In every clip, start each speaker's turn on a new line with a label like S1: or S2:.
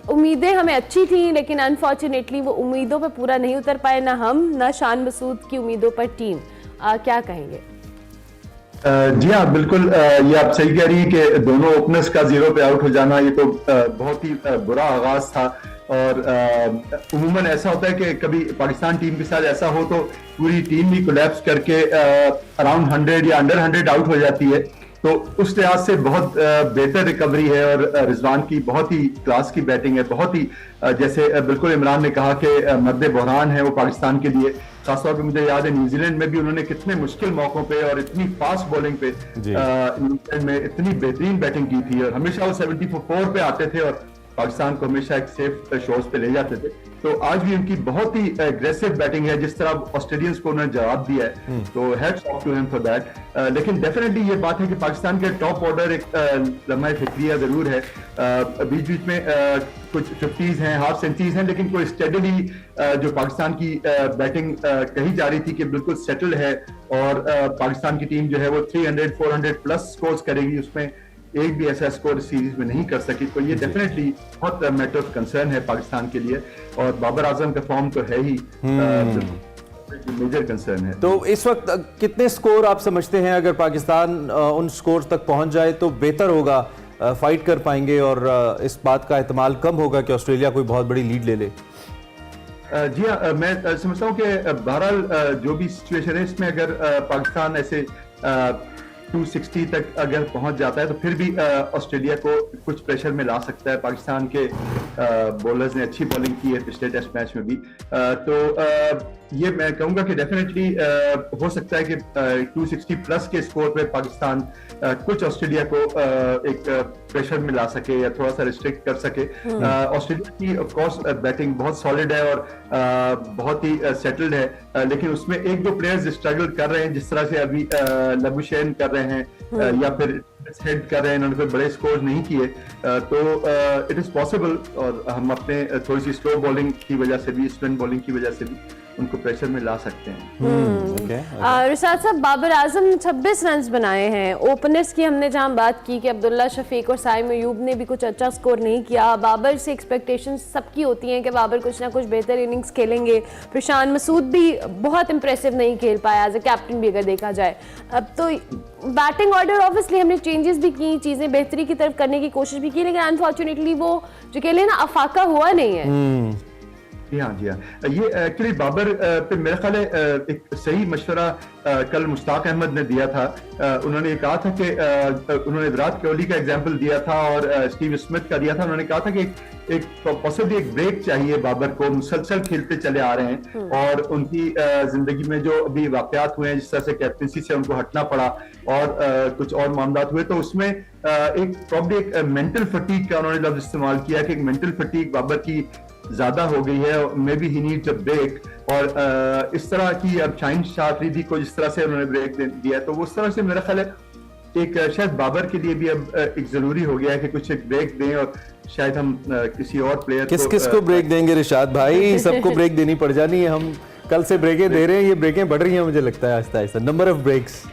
S1: उम्मीदें हमें अच्छी थी, लेकिन अनफॉर्चुनेटली वो उम्मीदों पर पूरा नहीं उतर पाए, ना हम ना शान मसूद की उम्मीदों पर टीम। क्या कहेंगे?
S2: जी हाँ, बिल्कुल। ये आप सही कह रही हैं कि दोनों ओपनर्स का 0 पे आउट हो जाना ये तो बहुत ही बुरा आगाज था। और उमूमन ऐसा होता है कि कभी पाकिस्तान टीम के साथ ऐसा हो तो पूरी टीम ही कोलैप्स करके अराउंड 100 या अंडर 100 आउट हो जाती है। तो उस लिहाज से बहुत बेहतर रिकवरी है और रिजवान की बहुत ही क्लास की बैटिंग है। बहुत ही जैसे बिल्कुल इमरान ने कहा कि मर्द बहरान है वो पाकिस्तान के लिए। खासतौर पे मुझे याद है न्यूजीलैंड में भी उन्होंने कितने मुश्किल मौकों पे और इतनी फास्ट बॉलिंग पे न्यूजीलैंड में इतनी बेहतरीन बैटिंग की थी और हमेशा वो 74 पे आते थे और पाकिस्तान को हमेशा एक सेफ शोर्स पे ले जाते थे। तो आज भी उनकी बहुत ही एग्रेसिव बैटिंग है, जिस तरह ऑस्ट्रेलियंस को उन्होंने जवाब दिया है, तो hats off to him for that. लेकिन डेफिनेटली ये बात है कि पाकिस्तान के टॉप ऑर्डर एक लम्हा फिक्रिया जरूर है। बीच बीच में कुछ 50s हैं, हाफ सेंचुरीज हैं, लेकिन कोई स्टेडली जो पाकिस्तान की बैटिंग कही जा रही थी कि बिल्कुल सेटल्ड है और पाकिस्तान की टीम जो है वो 300-400 प्लस स्कोर्स करेगी, उसमें एक भी ऐसा स्कोर सीरीज में नहीं कर सकी। तो ये डेफिनेटली बहुत मैटर ऑफ कंसर्न है पाकिस्तान के लिए और बाबर आजम का फॉर्म तो है ही मेजर कंसर्न है।
S3: तो इस वक्त कितने स्कोर आप समझते हैं अगर पाकिस्तान उन स्कोर तक पहुंच जाए तो बेहतर होगा, फाइट कर पाएंगे और इस बात का एहतमाल कम होगा कि ऑस्ट्रेलिया कोई बहुत बड़ी लीड ले ले?
S2: जी हाँ, मैं समझता हूँ कि बहरहाल जो भी सिचुएशन है इसमें अगर पाकिस्तान ऐसे 260 तक अगर पहुंच जाता है तो फिर भी ऑस्ट्रेलिया को कुछ प्रेशर में ला सकता है। पाकिस्तान के बॉलर्स ने अच्छी बॉलिंग की है पिछले टेस्ट मैच में भी। तो ये मैं कहूंगा कि डेफिनेटली हो सकता है कि 260 प्लस के स्कोर पे पाकिस्तान कुछ ऑस्ट्रेलिया को एक प्रेशर में ला सके या थोड़ा सा रिस्ट्रिक्ट कर सके। ऑस्ट्रेलिया की ऑफ कोर्स बैटिंग बहुत सॉलिड है और बहुत ही सेटल्ड है, लेकिन उसमें एक दो प्लेयर्स स्ट्रगल कर रहे हैं, जिस तरह से अभी लबुशेन कर रहे हैं या फिर हेड कर रहे हैं, इन्होंने कोई बड़े स्कोर नहीं किए। तो इट इज पॉसिबल और हम अपने थोड़ी सी स्लो बॉलिंग की वजह से भी, स्पिन बॉलिंग की वजह से भी उनको प्रेशर में ला सकते हैं।
S1: रिशाद साहब, बाबर आजम 26 रन बनाए हैं। ओपनर्स की हमने जहां बात की कि अब्दुल्ला शफीक और साइम अयूब ने भी कुछ अच्छा स्कोर नहीं किया। बाबर से एक्सपेक्टेशंस सबकी होती हैं कि बाबर कुछ ना कुछ बेहतर इनिंग्स खेलेंगे। फिर शान मसूद भी बहुत इंप्रेसिव नहीं खेल पाया एज ए कैप्टन भी अगर देखा जाए। अब तो बैटिंग ऑर्डर ऑब्वियसली हमने चेंजेस भी की, चीजें बेहतरी की तरफ करने की कोशिश भी की, लेकिन अनफॉर्चुनेटली वो जो कह लें ना अफाका हुआ नहीं है।
S2: जी हाँ, जी हाँ। ये एक्चुअली बाबर पे मेरा ख्याल है एक सही मशवरा कल मुश्ताक अहमद ने दिया था। उन्होंने कहा था कि उन्होंने विराट कोहली का एग्जांपल दिया था और स्टीव स्मिथ का दिया था। उन्होंने कहा था कि एक पॉसिबली एक ब्रेक चाहिए बाबर को, मुसलसल खेलते चले आ रहे हैं और उनकी जिंदगी में जो अभी वाकयात हुए हैं, जिस तरह से कैप्टनसी से उनको हटना पड़ा और कुछ और मामला हुए, तो उसमें एक प्रॉब्लम एक मेंटल फटीग का उन्होंने लफ्ज इस्तेमाल किया कि एक मेंटल फटीग बाबर की ज्यादा हो गई है, maybe he needs a break. और इस तरह की अब शाहीन शाह अफरीदी को जिस तरह से उन्होंने ब्रेक दिया, तो वो उस तरह से मेरा ख्याल है एक शायद बाबर के लिए भी अब एक जरूरी हो गया है कि कुछ एक ब्रेक दें और शायद हम किसी और प्लेयर
S3: किस को ब्रेक देंगे रिशाद भाई? सबको ब्रेक देनी पड़ जानी है। हम कल से ब्रेकें दे रहे हैं, ये ब्रेकें बढ़ रही हैं मुझे लगता है Aahista Aahista, number of breaks.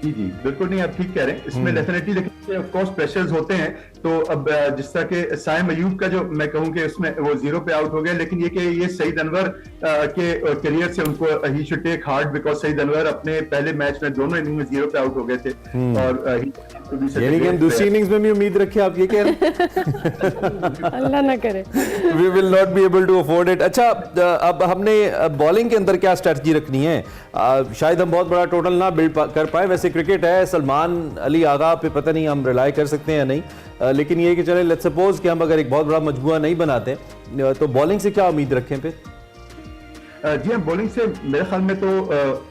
S2: जी जी, बिल्कुल नहीं, आप ठीक कह रहे हैं। इसमें डेफिनेटली लेकिन ऑफ कोर्स प्रेशर्स होते हैं। तो अब जिस तरह के साइम अयूब का जो मैं कहूँ कि उसमें वो 0 पे आउट हो गए, लेकिन ये कि ये सईद अनवर के करियर से उनको ही should take heart, because Saeed Anwar अपने पहले मैच में दोनों इनिंग में 0 पे आउट हो गए थे और
S3: दूसरी इनिंग्स में भी उम्मीद रखे आप, ये कह रहे
S1: अल्लाह ना करे
S3: we will not be able to afford it. अच्छा, अब हमने बॉलिंग के अंदर क्या स्ट्रेटजी रखनी है? शायद हम बहुत बड़ा टोटल ना बिल्ड कर पाए, वैसे क्रिकेट है, सलमान अली आगा पे पता नहीं हम रिलाई कर सकते हैं या नहीं, लेकिन ये कि चले लेट्स सपोज कि हम अगर एक बहुत बड़ा मजबूआ नहीं बनाते तो बॉलिंग से क्या उम्मीद रखें फिर?
S2: जी हाँ, बॉलिंग से मेरे ख्याल में तो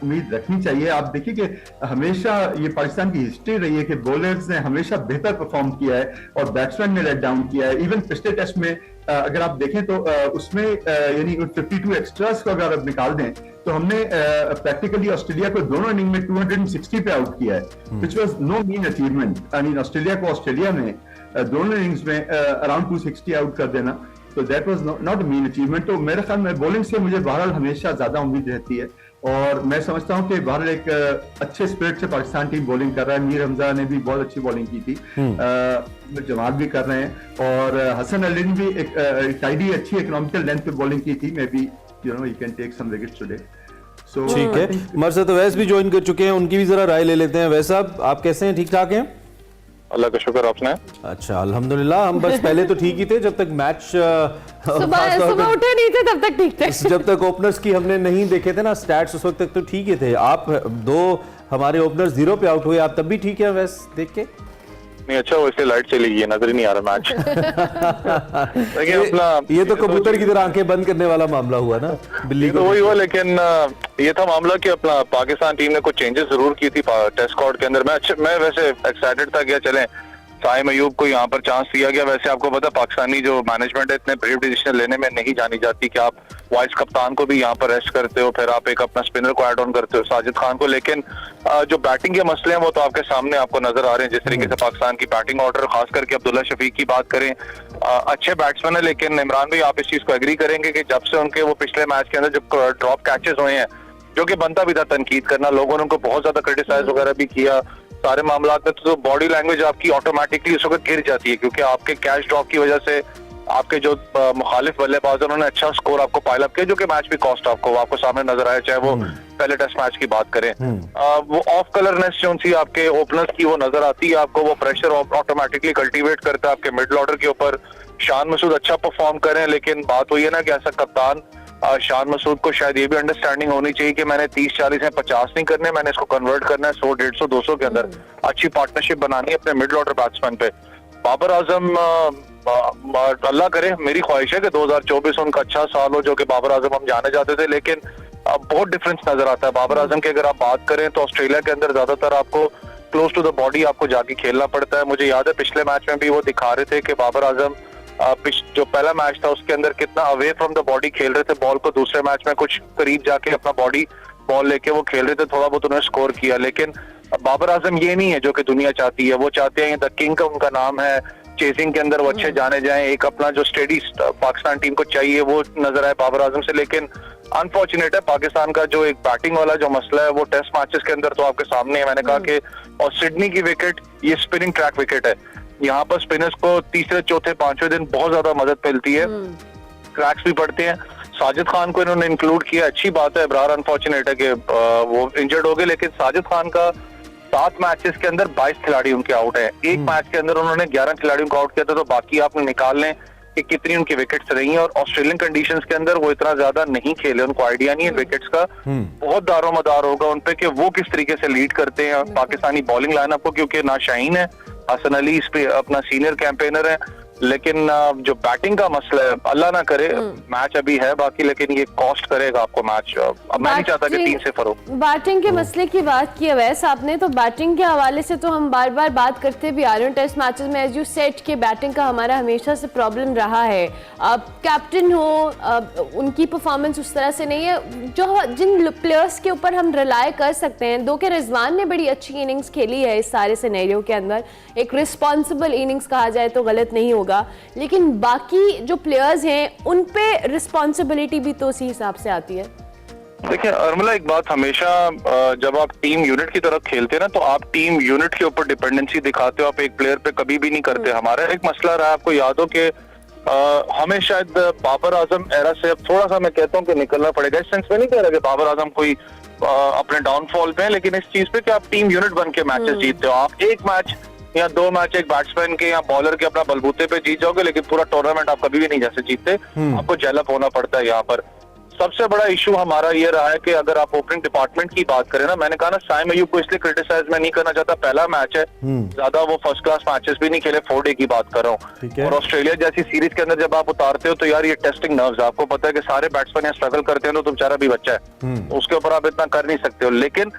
S2: उम्मीद रखनी चाहिए। आप देखिए कि हमेशा ये पाकिस्तान की हिस्ट्री रही है कि बॉलर्स ने हमेशा बेहतर परफॉर्म किया है और बैट्समैन ने लेट डाउन किया है। इवन पिछले टेस्ट में अगर आप देखें तो उसमें यानी 52 एक्स्ट्रास को अगर आप निकाल दें तो हमने प्रैक्टिकली ऑस्ट्रेलिया को दोनों इनिंग में 260 पे आउट किया है, which was no mean achievement. I mean Australia को ऑस्ट्रेलिया में दोनों इनिंग्स में अराउंड 260 आउट कर देना, तो that was not a mean achievement. तो मेरे ख्याल में बॉलिंग से मुझे बहरहाल हमेशा ज्यादा उम्मीद रहती है और मैं समझता हूं कि बहरहाल एक अच्छे स्पिरिट से पाकिस्तान टीम बॉलिंग कर रहा है। मीर हमजा ने भी बहुत अच्छी बॉलिंग की थी, जमात भी कर रहे हैं, और हसन अली ने भी एक टाइडी अच्छी इकोनॉमिकल लेंथ पे बॉलिंग की थी। May be you know he can take some wickets today. So
S3: ठीक है, मरसद अवैस भी ज्वाइन कर चुके हैं, उनकी भी जरा राय ले लेते हैं। वैसे साहब आप कैसे हैं, ठीक ठाक हैं?
S4: अल्लाह का शुक्र, आपने?
S3: अच्छा अल्हम्दुलिल्लाह, हम बस पहले तो ठीक ही थे जब तक मैच
S1: सुबह उठे नहीं थे तब तक ठीक थे।
S3: जब तक ओपनर्स की हमने नहीं देखे थे ना स्टैट्स, उस वक्त तक तो ठीक ही थे। आप दो हमारे ओपनर्स 0 पे आउट हुए, आप तब भी ठीक है वैसे देख के?
S4: नहीं, अच्छा वो इसलिए लाइट चली गई है, नजर ही नहीं आ रहा मैच। देखिए अपना
S3: ये तो कबूतर की तरह आंखें बंद करने वाला मामला हुआ ना, बिल्ली
S4: तो वही हुआ, लेकिन ये था मामला कि अपना पाकिस्तान टीम ने कुछ चेंजेस जरूर की थी टेस्ट स्क्वाड के अंदर। मैं वैसे एक्साइटेड था कि चलें साइम अयूब को यहाँ पर चांस दिया गया। वैसे आपको पता पाकिस्तानी जो मैनेजमेंट है इतने ब्रीफ डिसीजन लेने में नहीं जानी जाती कि आप वाइस कप्तान को भी यहाँ पर रेस्ट करते हो, फिर आप एक अपना स्पिनर को ऐड ऑन करते हो साजिद खान को। लेकिन जो बैटिंग के मसले हैं वो तो आपके सामने आपको नजर आ रहे हैं। जिस तरीके से पाकिस्तान की बैटिंग ऑर्डर, खास करके अब्दुल्ला शफीक की बात करें, अच्छे बैट्समैन है, लेकिन इमरान भाई आप इस चीज को एग्री करेंगे कि जब से उनके वो पिछले मैच के अंदर जो ड्रॉप कैचेस हुए हैं, जो कि बनता भी था तनकीद करना, लोगों ने उनको बहुत ज्यादा क्रिटिसाइज वगैरह भी किया सारे मामला में, तो बॉडी लैंग्वेज आपकी ऑटोमेटिकली उस वक्त गिर जाती है, क्योंकि आपके कैच ड्रॉप की वजह से आपके जो मुखालिफ बल्लेबाज उन्होंने अच्छा स्कोर आपको पाइल अप किया, जो कि मैच भी कॉस्ट आपको सामने नजर आया, चाहे वो पहले टेस्ट मैच की बात करें। वो ऑफ कलरनेस जो सी आपके ओपनर्स की वो नजर आती है आपको, वो प्रेशर ऑटोमेटिकली कल्टीवेट करता है आपके मिडिल ऑर्डर के ऊपर। शान मसूद अच्छा परफॉर्म करें, लेकिन बात वही है ना कि ऐसा कप्तान शान मसूद को शायद ये भी अंडरस्टैंडिंग होनी चाहिए कि मैंने 30-40 या 50 नहीं करने, मैंने इसको कन्वर्ट करना है 100-150-200 के अंदर। अच्छी पार्टनरशिप बनानी है अपने मिडिल ऑर्डर बैट्समैन पे। बाबर आजम, अल्लाह करे, मेरी ख्वाहिश है कि 2024 उनका अच्छा साल हो, जो कि बाबर आजम हम जाने जाते थे, लेकिन बहुत डिफरेंस नजर आता है बाबर आजम की। अगर आप बात करें तो ऑस्ट्रेलिया के अंदर ज्यादातर आपको क्लोज टू द बॉडी आपको जाके खेलना पड़ता है। मुझे याद है पिछले मैच में भी वो दिखा रहे थे कि बाबर आजम जो पहला मैच था उसके अंदर कितना अवे फ्रॉम द बॉडी खेल रहे थे बॉल को, दूसरे मैच में कुछ करीब जाके अपना बॉडी बॉल लेके वो खेल रहे थे, थोड़ा बहुत उन्होंने स्कोर किया। लेकिन बाबर आजम ये नहीं है जो कि दुनिया चाहती है। वो चाहते हैं द किंग का उनका नाम है, चेसिंग के अंदर वो अच्छे जाने जाएं, एक अपना जो स्टेडी पाकिस्तान टीम को चाहिए वो नजर आए बाबर आजम से। लेकिन अनफॉर्चुनेट है पाकिस्तान का जो एक बैटिंग वाला जो मसला है वो टेस्ट मैचेस के अंदर तो आपके सामने है। मैंने कहा कि और सिडनी की विकेट ये स्पिनिंग ट्रैक विकेट है, यहाँ पर स्पिनर्स को तीसरे चौथे पांचवें दिन बहुत ज्यादा मदद मिलती है, क्रैक्स भी पड़ते हैं। साजिद खान को इन्होंने इंक्लूड किया, अच्छी बात है। इब्रार अनफॉर्चुनेट है कि वो इंजर्ड हो गए, लेकिन साजिद खान का 7 मैचेस के अंदर 22 खिलाड़ी उनके आउट है। एक मैच के अंदर उन्होंने 11 खिलाड़ियों को आउट किया था, तो बाकी आपने निकाल लें कि कितनी उनकी विकेट्स रही हैं। और ऑस्ट्रेलियन कंडीशंस के अंदर वो इतना ज्यादा नहीं खेले, उनको आइडिया नहीं है विकेट्स का। बहुत दारोमदार होगा उनपे कि वो किस तरीके से लीड करते हैं पाकिस्तानी बॉलिंग लाइनअप को, क्योंकि ना शाहीन है, हसन अली इस पे अपना सीनियर कैंपेनर है, लेकिन जो बैटिंग का मसला है अल्लाह ना करे मैच अभी है बाकी, लेकिन ये कॉस्ट करेगा आपको मैच। अब मैं नहीं चाहता कि 3-0 हो।
S1: बैटिंग के मसले की बात की अवैस आपने, तो बैटिंग के हवाले से तो हम बार बार बात करते भी आ रहे हैं टेस्ट मैचेस में, एज यू सेट कि बैटिंग का हमारा हमेशा से प्रॉब्लम रहा है। अब कैप्टन हो, उनकी परफॉर्मेंस उस तरह से नहीं है जो जिन प्लेयर्स के ऊपर हम रिलाय कर सकते हैं। दो के रिजवान ने बड़ी अच्छी इनिंग्स खेली है इस सारे सिनेरियो के अंदर, एक रिस्पॉन्सिबल इनिंग्स कहा जाए तो गलत नहीं होगा, लेकिन बाकी जो प्लेयर्स हैं उन पे रिस्पॉन्सिबिलिटी भी तो उसी हिसाब से आती है।
S4: देखिए अर्मिला, एक बात हमेशा जब आप टीम यूनिट की तरफ खेलते हैं ना, तो आप टीम यूनिट के ऊपर डिपेंडेंसी दिखाते हो, आप एक प्लेयर पे कभी भी नहीं करते। हमारा एक मसला रहा, आपको याद हो कि हमें शायद बाबर आजम एरा से अब थोड़ा सा मैं कहता हूँ कि निकलना पड़ेगा। इस सेंस में नहीं कह रहा कि बाबर आजम कोई अपने डाउनफॉल पे है, लेकिन इस चीज पे कि आप टीम यूनिट बन के मैचेस जीतते हो। आप एक मैच या 2 मैच एक बैट्समैन के या बॉलर के अपना बलबूते पे जीत जाओगे, लेकिन पूरा टूर्नामेंट आप कभी भी नहीं जैसे जीतते, आपको जेलअप होना पड़ता है। यहाँ पर सबसे बड़ा इशू हमारा ये रहा है कि अगर आप ओपनिंग डिपार्टमेंट की बात करें ना, मैंने कहा ना साइम अयूब को इसलिए क्रिटिसाइज मैं नहीं करना चाहता, पहला मैच है, ज्यादा वो फर्स्ट क्लास मैचेस भी नहीं खेले, 4 डे की बात कर रहा हूँ। और ऑस्ट्रेलिया जैसी सीरीज के अंदर जब आप उतारते हो तो यार ये टेस्टिंग नर्व्स, आपको पता है कि सारे बैट्समैन यहाँ स्ट्रगल करते हैं, तो बेचारा भी बच्चा है, उसके ऊपर आप इतना कर नहीं सकते हो। लेकिन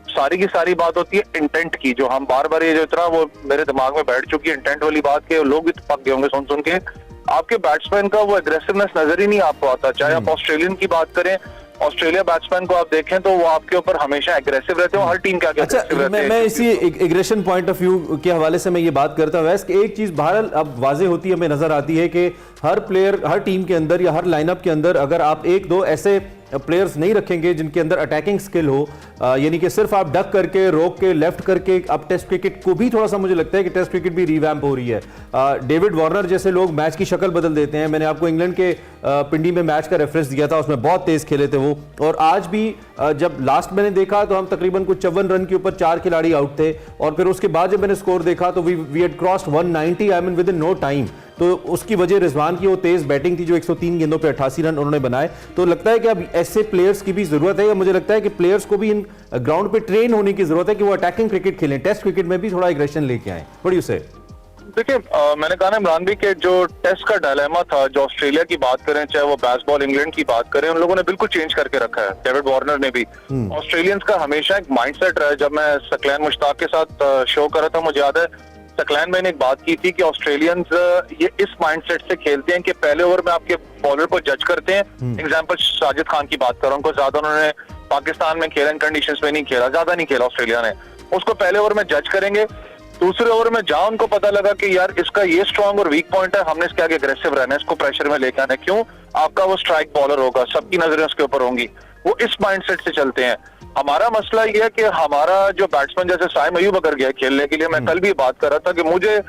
S4: सारी की सारी बात होती है इंटेंट की, जो हम बार बार ये जो इतना वो मेरे दिमाग में बैठ चुकी है इंटेंट वाली बात के, लोग भी पक गए होंगे सुन के, आपके बैट्समैन का वो एग्रेसिवनेस नजर ही नहीं आपको आता। चाहे आप ऑस्ट्रेलियन की बात करें, ऑस्ट्रेलिया बैट्समैन को आप देखें तो वो आपके ऊपर हमेशा एग्रेसिव रहते हो, हर टीम के आगे
S3: अच्छा, मैं इसी एग्रेशन पॉइंट ऑफ व्यू के हवाले से मैं ये बात करता हूँ कि एक चीज बहरहाल अब वाजे होती है, हमें नजर आती है कि हर प्लेयर, हर टीम के अंदर या हर लाइनअप के अंदर अगर आप 1-2 ऐसे प्लेयर्स नहीं रखेंगे जिनके अंदर अटैकिंग स्किल हो, यानी कि सिर्फ आप डक करके, रोक के, लेफ्ट करके, अब टेस्ट क्रिकेट को भी थोड़ा सा मुझे लगता है कि टेस्ट क्रिकेट भी रिवैम्प हो रही है। डेविड वार्नर जैसे लोग मैच की शक्ल बदल देते हैं। मैंने आपको इंग्लैंड के पिंडी में मैच का रेफरेंस दिया था, उसमें बहुत तेज खेले थे वो, और आज भी जब लास्ट मैंने देखा तो हम तकरीबन कुछ 54 रन के ऊपर 4 खिलाड़ी आउट थे, और फिर उसके बाद जब मैंने स्कोर देखा तो we had crossed 190 I mean within no time. तो उसकी वजह रिजवान की वो तेज बैटिंग थी जो 103 गेंदों पे 88 रन उन्होंने बनाए। तो लगता है कि अब ऐसे प्लेयर्स की भी जरूरत है। मुझे लगता है कि प्लेयर्स को भी इन ग्राउंड पे ट्रेन होने की जरूरत है कि वो अटैकिंग क्रिकेट खेलें, टेस्ट क्रिकेट में भी थोड़ा एग्रेशन लेके आए। व्हाट डू यू से?
S4: देखिए, मैंने कहा ना इमरान भी कि जो टेस्ट का डायलेमा था, जो ऑस्ट्रेलिया की बात करें, चाहे वो बेसबॉल इंग्लैंड की बात करें, उन लोगों ने बिल्कुल चेंज करके रखा है। डेविड वार्नर ने भी। ऑस्ट्रेलियंस का हमेशा एक माइंडसेट रहा है। जब मैं सकलैन मुश्ताक के साथ शो कर रहा था, मुझे याद है सकलैन मैंने एक बात की थी कि ऑस्ट्रेलियंस ये इस माइंडसेट से खेलते हैं कि पहले ओवर में आपके बॉलर को जज करते हैं। एग्जांपल साजिद खान की बात करूं, उनको ज्यादा उन्होंने पाकिस्तान में खेला, इन कंडीशंस में नहीं खेला, ज्यादा नहीं खेला ऑस्ट्रेलिया ने, उसको पहले ओवर में जज करेंगे। दूसरे ओवर में जहां उनको पता लगा कि यार इसका ये स्ट्रांग और वीक पॉइंट है, हमने इसके आगे अग्रेसिव रहना है, इसको प्रेशर में लेकर आना है, क्यों? आपका वो स्ट्राइक बॉलर होगा, सबकी नजरें उसके ऊपर होंगी, वो इस माइंडसेट से चलते हैं। हमारा मसला ये है कि हमारा जो बैट्समैन जैसे साइम अयूब अगर गया खेलने के लिए, मैं कल भी बात कर रहा था कि मुझे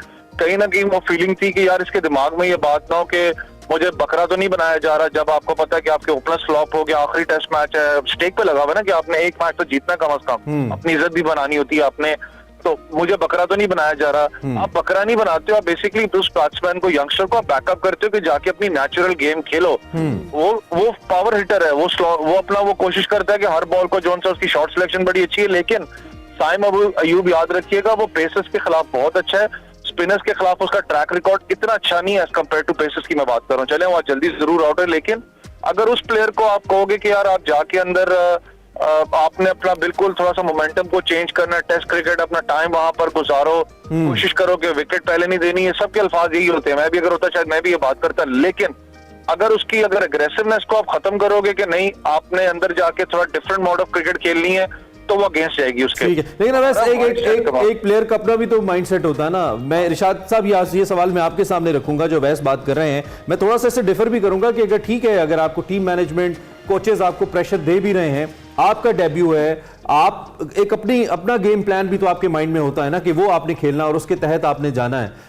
S4: कहीं ना कहीं वो फीलिंग थी कि यार इसके दिमाग में ये बात ना हो कि मुझे बकरा तो नहीं बनाया जा रहा, जब आपको पता है कि आपके ओपनर फ्लॉप हो गया, आखिरी टेस्ट मैच है, स्टेक पे लगा हुआ ना कि आपने एक मैच तो जीतना कम अज कम, अपनी इज्जत भी बनानी होती है आपने, तो मुझे बकरा तो नहीं बनाया जा रहा। आप बकरा नहीं बनाते हो, आप बेसिकली उस बैट्समैन को, यंगस्टर को आप बैकअप करते हो कि जाके अपनी नेचुरल गेम खेलो। वो पावर हिटर है, वो अपना वो कोशिश करता है कि हर बॉल को, जोन सा उसकी शॉट सिलेक्शन बड़ी अच्छी है, लेकिन साइम अयूब याद रखिएगा वो पेसर्स के खिलाफ बहुत अच्छा है, स्पिनर्स के खिलाफ उसका ट्रैक रिकॉर्ड इतना अच्छा नहीं है एज कम्पेयर टू पेसर्स की मैं बात कर रहा हूँ। चले वहां जल्दी जरूर आउट है, लेकिन अगर उस प्लेयर को आप कहोगे कि यार आप जाके अंदर आपने अपना बिल्कुल थोड़ा सा मोमेंटम को चेंज करना है, टेस्ट क्रिकेट अपना टाइम वहां पर गुजारो, कोशिश करो कि विकेट पहले नहीं देनी है, सबके अल्फाज यही होते हैं। मैं भी अगर होता शायद मैं भी ये बात करता, लेकिन अगर उसकी अगर अग्रेसिवनेस को आप खत्म करोगे कि नहीं आपने अंदर जाके थोड़ा डिफरेंट मोड ऑफ क्रिकेट खेलनी है, तो वो अगेंस्ट जाएगी उसके।
S3: लेकिन अवैस एक प्लेयर का अपना भी तो माइंडसेट होता है ना। मैं इरशाद साहब ये सवाल मैं आपके सामने रखूंगा जो अवैस बात कर रहे हैं, मैं थोड़ा सा इससे डिफर भी करूंगा कि अगर ठीक है, अगर आपको टीम मैनेजमेंट, कोचेस आपको प्रेशर दे भी रहे हैं, आपका डेब्यू है, आप एक अपना गेम प्लान भी तो आपके माइंड में होता है ना कि वो आपने खेलना और उसके तहत आपने जाना है।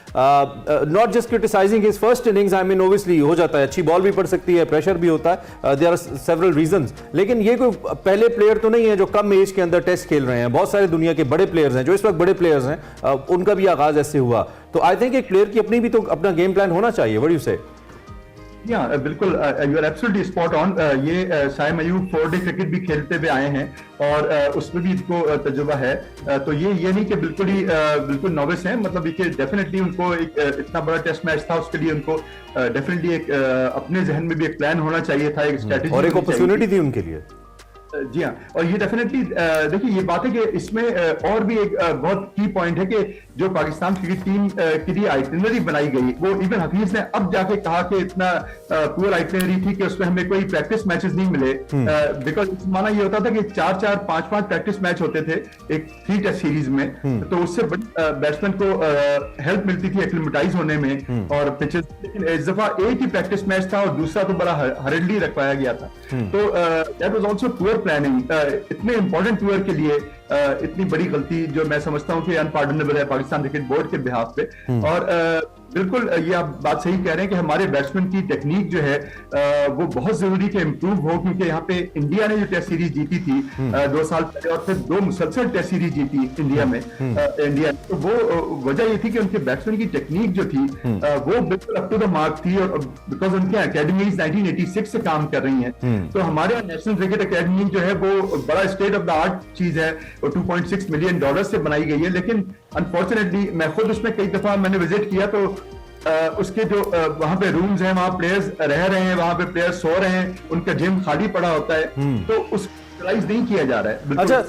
S3: Not just criticising his first innings, I mean obviously हो जाता है, अच्छी बॉल भी पड़ सकती है, प्रेशर भी होता है, देयर आर सेवरल रीजंस, लेकिन ये कोई पहले प्लेयर तो नहीं है जो कम एज के अंदर टेस्ट खेल रहे हैं। बहुत सारे दुनिया के बड़े प्लेयर्स हैं जो इस वक्त बड़े प्लेयर्स हैं, उनका भी आगाज ऐसे हुआ। तो आई थिंक एक प्लेयर की अपनी भी तो अपना गेम प्लान होना चाहिए। What do you say?
S2: बिल्कुल, you are absolutely spot on. ये साइम अयूब 4-डे क्रिकेट भी खेलते हुए आए हैं और उसमें भी इनको तजुर्बा है, तो ये नहीं कि बिल्कुल नॉविस हैं, मतलब ये डेफिनेटली उनको एक इतना बड़ा टेस्ट मैच था, उसके लिए उनको डेफिनेटली एक अपने जहन में भी एक प्लान होना चाहिए था, एक स्ट्रेटेजी
S3: और एक अपॉर्चुनिटी थी उनके लिए।
S2: जी हाँ, और ये डेफिनेटली देखिए ये बात है कि इसमें और भी एक बहुत की पॉइंट है कि जो पाकिस्तान क्रिकेट टीम के लिए आइटनरी बनाई गई, वो इवन हफीज ने अब जाके कहा कि इतना पुअर आइटनरी थी कि उसमें हमें कोई प्रैक्टिस मैचेस नहीं मिले, बिकॉज माना ये होता था कि 4-4, 5-5 प्रैक्टिस मैच होते थे एक 3 टेस्ट सीरीज में, तो उससे बैट्समैन को हेल्प मिलती थी एक्लिमेटाइज होने में और पिचेस। लेकिन इस दफा एक ही प्रैक्टिस मैच था और दूसरा तो बड़ा हरिडली रखवाया गया था, तो that was also poor planning. इतने इंपॉर्टेंट टूर के लिए इतनी बड़ी गलती जो मैं समझता हूं कि अनपार्डनेबल है पाकिस्तान क्रिकेट बोर्ड के बिहाफ पे। और बिल्कुल ये आप बात सही कह रहे हैं कि हमारे बैट्समैन की टेक्निक जो है वो बहुत जरूरी कि इम्प्रूव हो, क्योंकि यहाँ पे इंडिया ने जो टेस्ट सीरीज जीती थी 2 साल पहले और फिर 2 मुसलसल टेस्ट सीरीज जीती इंडिया में, इंडिया, तो वो वजह ये थी कि उनके बैट्समैन की टेक्निक जो थी वो बिल्कुल अप टू द मार्क थी, और बिकॉज उनके अकेडमीज 1986 से काम कर रही हैं, तो हमारे यहाँ नेशनल क्रिकेट अकेडमी जो है वो बड़ा स्टेट ऑफ द आर्ट चीज है, वो $2.6 मिलियन से बनाई गई है। लेकिन अनफॉर्चुनेटली मैं खुद उसमें कई दफा मैंने विजिट किया, तो उसके जो वहां पे रूम्स हैं, वहां प्लेयर्स रह रहे हैं, वहां पे प्लेयर्स सो रहे हैं, उनका जिम खाली पड़ा होता है, तो उस नहीं किया जा रहा है।
S3: अच्छा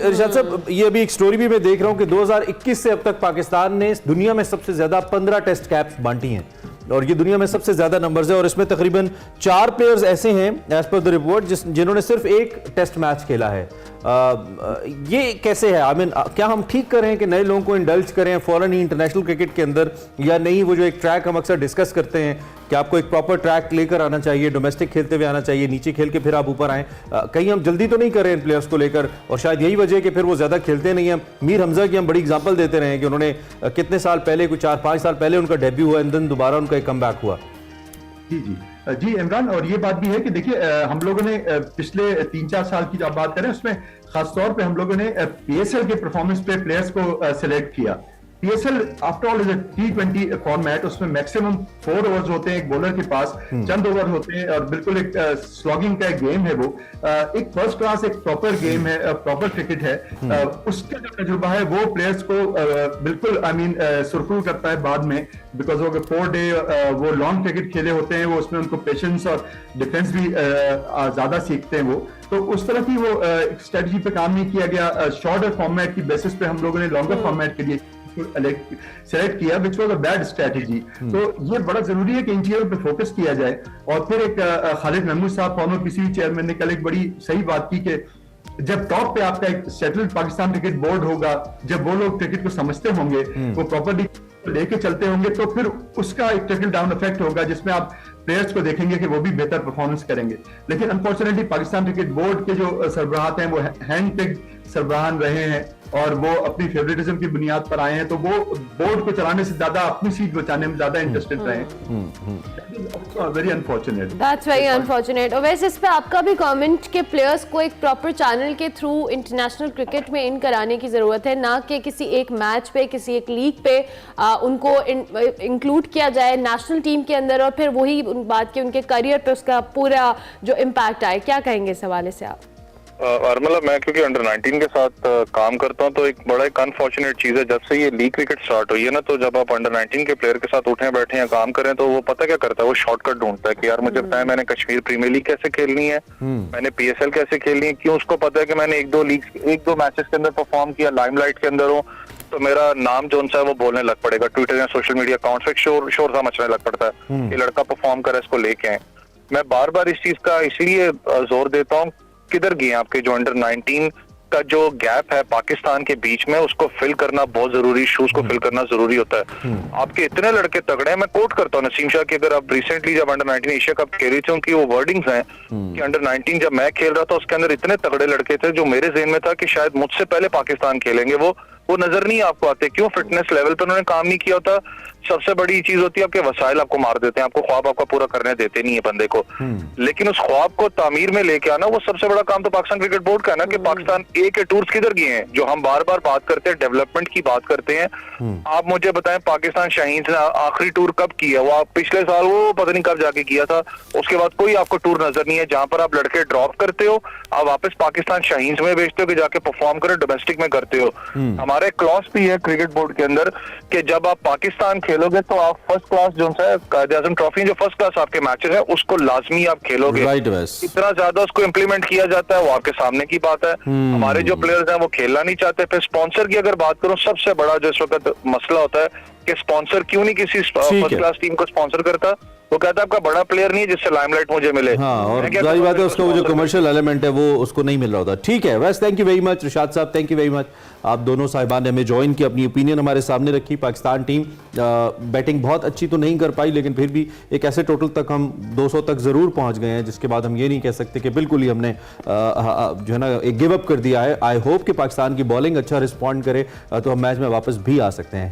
S3: इरशाद साहब, ये अभी एक स्टोरी भी मैं देख रहा हूं कि 2021 से अब तक पाकिस्तान ने दुनिया में सबसे ज्यादा 15 टेस्ट कैप्स बांटी हैं, और ये दुनिया में सबसे ज्यादा नंबर्स है, और इसमें तकरीबन 4 प्लेयर्स ऐसे हैं एज पर द रिपोर्ट जिन्होंने सिर्फ एक टेस्ट मैच खेला है। ये कैसे है? आई मीन क्या हम ठीक करें कि नए लोगों को इंडल्ज करें फौरन ही इंटरनेशनल क्रिकेट के अंदर, या नहीं? वो जो एक ट्रैक हम अक्सर डिस्कस करते हैं कि आपको एक प्रॉपर ट्रैक लेकर आना चाहिए, डोमेस्टिक खेलते हुए आना चाहिए, नीचे खेल के फिर आप ऊपर आएँ। कहीं हम जल्दी तो नहीं कर रहे हैं प्लेयर्स को लेकर, और शायद यही वजह है कि फिर वो ज़्यादा खेलते नहीं हैं। मीर हमजा की हम बड़ी एग्जांपल देते रहे हैं कि उन्होंने कितने साल पहले, कुछ 4-5 साल पहले उनका डेब्यू हुआ, एंड देन दोबारा उनका एक कमबैक हुआ।
S2: जी इमरान, और ये बात भी है कि देखिए हम लोगों ने पिछले 3-4 साल की जो आप बात करें उसमें खासतौर पे हम लोगों ने पीएसएल के परफॉर्मेंस पे प्लेयर्स को सिलेक्ट किया। PSL after all is a T20 format, उसमें मैक्सिमम 4 ओवर्स होते हैं एक बॉलर के पास, चंद ओवर होते हैं, और बिल्कुल एक स्लॉगिंग का एक गेम है वो, एक फर्स्ट क्लास एक प्रॉपर गेम है, प्रॉपर क्रिकेट है। उसका जो तजुर्बा है वो प्लेयर्स को बिल्कुल सुरखरू करता है बाद में, बिकॉज वो 4 डे वो लॉन्ग क्रिकेट खेले होते हैं, वो उसमें उनको पेशेंस और डिफेंस भी ज्यादा सीखते हैं वो। तो उस तरह की वो स्ट्रेटजी पे काम नहीं किया गया, शॉर्टर फॉर्मेट की बेसिस पे हम लोगों ने लॉन्गर फॉर्मेट के लिए सेलेक्ट किया, which was a bad strategy. तो ये बड़ा जरूरी है कि इन चीजों पे फोकस किया जाए। और फिर एक खालिद महमूद साहब फॉर्मर पीसीबी चेयरमैन ने कल एक बड़ी सही बात की कि जब टॉप पे आपका एक सेटल्ड पाकिस्तान क्रिकेट बोर्ड होगा, जब वो लोग क्रिकेट को समझते होंगे, वो प्रॉपर्ली लेके चलते होंगे, तो फिर उसका एक ट्रिकल डाउन इफेक्ट होगा जिसमें आप प्लेयर्स को देखेंगे कि वो भी बेहतर परफॉर्मेंस करेंगे। लेकिन अनफॉर्चुनेटली पाकिस्तान क्रिकेट बोर्ड के जो सरबराहात हैं वो हैंड पिक्ड सरबराहान रहे हैं, और वो अपनी फेवरेटिज्म की बुनियाद पर आए हैं, तो वो बोर्ड को चलाने से ज्यादा अपनी सीट बचाने में ज्यादा इंटरेस्टेड रहे हैं। Very unfortunate,
S1: that's very unfortunate. और वैसे इस पे आपका भी कमेंट कि प्लेयर्स को एक प्रॉपर चैनल के थ्रू इंटरनेशनल क्रिकेट में इन कराने की ज़रूरत है, ना कि किसी एक मैच पे, किसी एक लीग पे उनको इंक्लूड किया जाए नेशनल टीम के अंदर, और फिर वही बात की उनके करियर पे उसका पूरा जो इम्पैक्ट आए। क्या कहेंगे इस हवाले से आप?
S4: मतलब मैं क्योंकि अंडर 19 के साथ काम करता हूं, तो एक बड़ा एक अनफॉर्चुनेट चीज है, जब से ये लीग क्रिकेट स्टार्ट हुई है ना, तो जब आप अंडर 19 के प्लेयर के साथ उठे बैठे या काम करें, तो वो पता क्या करता है, वो शॉर्टकट ढूंढता है कि यार मुझे पता है मैंने कश्मीर प्रीमियर लीग कैसे खेलनी है, मैंने पीएसएल कैसे खेलनी है। क्यों? उसको पता है कि मैंने एक दो मैचेस के अंदर परफॉर्म किया, लाइमलाइट के अंदर हूँ, तो मेरा नाम जो है वो बोलने लग पड़ेगा, ट्विटर या सोशल मीडिया अकाउंट पे शोर सा मचने लग पड़ता है कि लड़का परफॉर्म करे, इसको लेके आए। मैं बार बार इस चीज का इसलिए जोर देता हूँ, किधर गए आपके जो अंडर 19 का जो गैप है पाकिस्तान के बीच में, उसको फिल करना बहुत जरूरी, शूज को फिल करना जरूरी होता है। आपके इतने लड़के तगड़े हैं, मैं कोट करता हूँ नसीम शाह की, अगर आप रिसेंटली जब अंडर 19 एशिया कप खेल रही थी, उनकी वो वर्डिंग्स हैं कि अंडर 19 जब मैं खेल रहा था उसके अंदर इतने तगड़े लड़के थे जो मेरे ज़हन में था कि शायद मुझसे पहले पाकिस्तान खेलेंगे, वो नजर नहीं आपको आते। क्यों? फिटनेस लेवल पर उन्होंने काम नहीं किया होता। सबसे बड़ी चीज होती है आपके वसाइल आपको मार देते हैं, आपको ख्वाब आपका पूरा करने देते नहीं है बंदे को। लेकिन उस ख्वाब को तामीर में लेके आना, वो सबसे बड़ा काम तो पाकिस्तान क्रिकेट बोर्ड का है ना, कि पाकिस्तान ए के टूर्स किधर गए हैं, जो हम बार बार बात करते हैं, डेवलपमेंट की बात करते हैं। आप मुझे बताएं पाकिस्तान शाहीन्स ने आखिरी टूर कब किया? वो आप पिछले साल वो पता नहीं कब जाके किया था, उसके बाद कोई आपको टूर नजर नहीं है जहां पर आप लड़के ड्रॉप करते हो, आप वापस पाकिस्तान शाहीन्स में भेजते हो कि जाके परफॉर्म करो, डोमेस्टिक में करते हो। हमारे क्लॉज भी है क्रिकेट बोर्ड के अंदर कि जब आप पाकिस्तान खेलोगे तो आप फर्स्ट क्लास जो है कायदे आज़म ट्रॉफी, जो फर्स्ट क्लास आपके मैचेस है, उसको लाजमी आप खेलोगे। इतना ज्यादा उसको इंप्लीमेंट किया जाता है, वो आपके सामने की बात है। हमारे जो प्लेयर्स हैं वो खेलना नहीं चाहते। फिर स्पॉन्सर की अगर बात करूं, सबसे बड़ा जो इस वक्त मसला होता है कि स्पॉन्सर क्यों नहीं किसी फर्स्ट क्लास टीम को स्पॉन्सर करता। वो कहता है आपका बड़ा प्लेयर नहीं है जिससे लाइमलाइट मुझे मिले।
S3: हाँ, और जाहिर बात है उसका वो जो कमर्शियल एलिमेंट है वो उसको नहीं मिल रहा होता। ठीक है, वैसे thank you very much Rishad साहब, थैंक यू वेरी मच। आप दोनों साहिबान ने हमें ज्वाइन की, अपनी ओपिनियन हमारे सामने रखी। पाकिस्तान टीम बैटिंग बहुत अच्छी तो नहीं कर पाई, लेकिन फिर भी एक ऐसे टोटल तक हम 200 तक ज़रूर पहुंच गए हैं, जिसके बाद हम ये नहीं कह सकते कि बिल्कुल ही हमने जो है ना एक गिव अप कर दिया है। आई होप कि पाकिस्तान की बॉलिंग अच्छा रिस्पॉन्ड करे तो हम मैच में वापस भी आ सकते हैं।